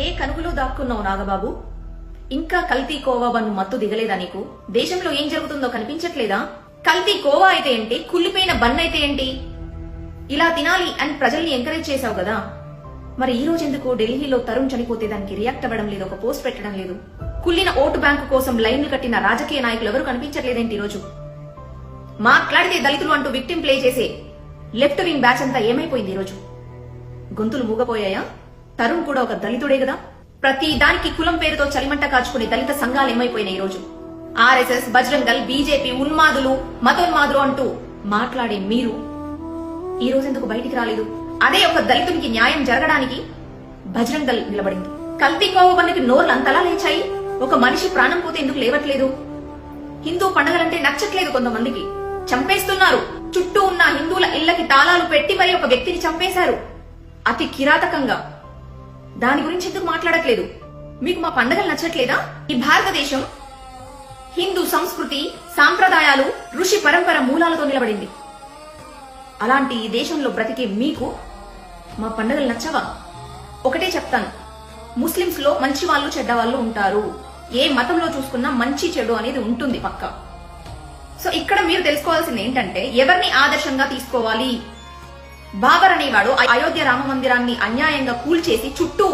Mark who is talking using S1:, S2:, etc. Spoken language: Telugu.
S1: ఏ కనుగులో దాక్కున్నావు నాగబాబు? ఇంకా కల్తీ కోవా బన్ను మత్తు దిగలేదా నీకు? దేశంలో ఏం జరుగుతుందో కనిపించట్లేదా? కల్తీ కోవా అయితే ఏంటి, కుళ్ళిపోయిన బన్ అయితే ఏంటి? ఇలా తినాలి అని ప్రజల్ని ఎంకరేజ్ చేశావు కదా, మరి ఈ రోజు ఎందుకు ఢిల్లీలో తరుణ్ చనిపోతే దానికి రియాక్ట్ అవ్వడం లేదు, ఒక పోస్ట్ పెట్టడం లేదు? కుళ్ళిన ఓటు బ్యాంకు కోసం లైన్లు కట్టిన రాజకీయ నాయకులు ఎవరు కనిపించట్లేదేంటి ఈరోజు? మాట్లాడితే దళితులు అంటూ విక్టిం ప్లే చేసే లెఫ్ట్ వింగ్ బ్యాచ్ అంతా ఏమైపోయింది ఈరోజు? గొంతులు మూగపోయాయా? తరుణ్ కూడా ఒక దళితుడే కదా. ప్రతి దానికి కులం పేరుతో చలిమంట కాచుకునే దళిత సంఘాలు ఏమైపోయినాయి ఈరోజు? ఆర్ఎస్ఎస్, బజరంగ్ దళ్, బీజేపీ, ఉన్మాదులు, మతోన్మాదులు అంటూ మాట్లాడే మీరు ఈ రోజు ఎందుకు బయటికి రాలేదు? అదే ఒక దళితునికి న్యాయం జరగడానికి బజరంగ్ దళ్ నిలబడింది. కల్తీ కోవబన్నికి నోర్లు అంతలా లేచాయి, ఒక మనిషి ప్రాణం పోతే ఎందుకు లేవట్లేదు? హిందూ పండుగలంటే నచ్చట్లేదు కొంతమందికి, చంపేస్తున్నారు. చుట్టూ ఉన్న హిందువుల ఇళ్లకి తాళాలు పెట్టి మరి ఒక వ్యక్తిని చంపేశారు అతి కిరాతకంగా. దాని గురించి ఎందుకు మాట్లాడట్లేదు? మీకు మా పండుగలు నచ్చట్లేదా? ఈ భారతదేశం హిందూ సంస్కృతి, సాంప్రదాయాలు, ఋషి పరంపర మూలాలతో నిలబడింది. అలాంటి ఈ దేశంలో బ్రతికే మీకు మా పండుగలు నచ్చవా? ఒకటే చెప్తాను, ముస్లింస్ లో మంచి వాళ్ళు చెడ్డ వాళ్ళు ఉంటారు. ఏ మతంలో చూసుకున్నా మంచి చెడు అనేది ఉంటుంది పక్కా. సో ఇక్కడ మీరు తెలుసుకోవాల్సింది ఏంటంటే, ఎవరిని ఆదర్శంగా తీసుకోవాలి? బాబర్ అనేవాడు అయోధ్య రామ మందిరాన్ని అన్యాయంగా కూల్చేసి చుట్టూ